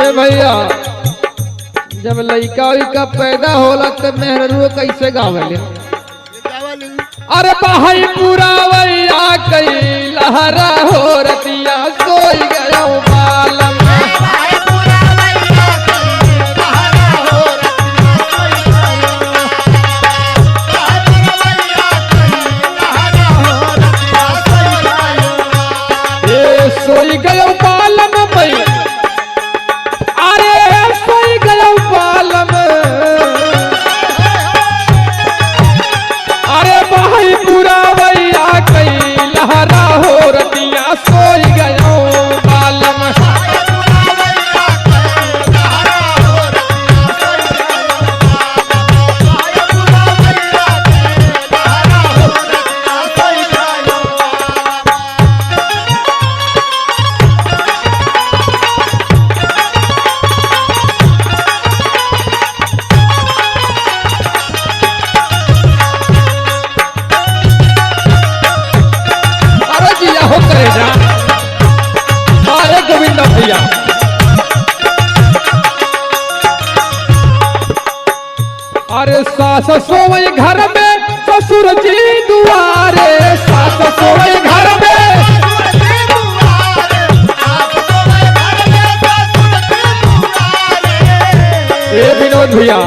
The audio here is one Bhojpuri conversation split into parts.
ए भैया जब लइका उइका पैदा होला तब मेहररू कैसे गावले अरे भाई पूरा वैया कई लहरा हो रतिया सोई गयो बालम सोई गयो बालम भाई अरे सोई गयो बालम अरे भाई पूरा वैया कई लहरा हो रतिया सोई गयो बालम भैया अरे सास सोई घर में ससुर जी दुआरे सास सोई घर में ए विनोद भैया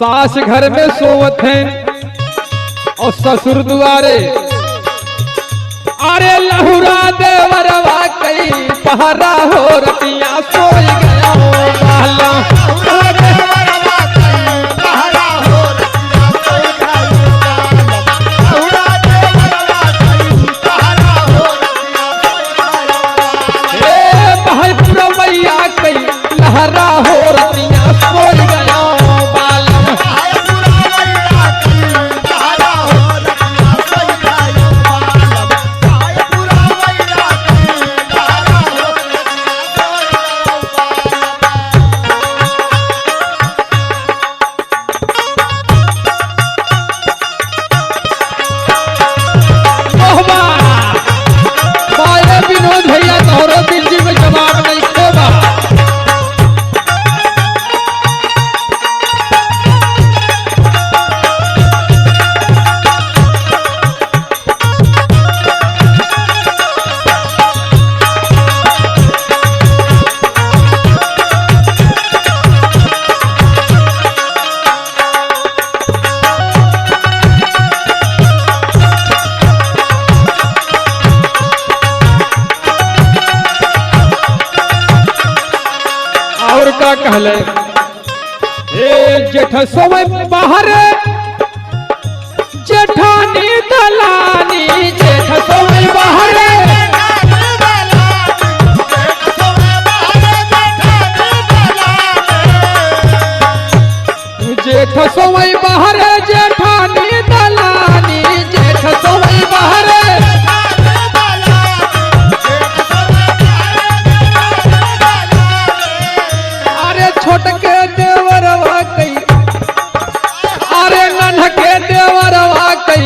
सास घर में सोवत हैं और ससुर दुआरे अरे लहुरा देवरवा कई पहरा हो रतिया सोई गया बाला भाई पूरा मैया कई लहरा हो रतिया सोई गया बाला विनोद भैया तोहरो दिल्ली में जवाब नहीं खोबा और का कहले ए जेठ सोवे बाहर जेठानी दला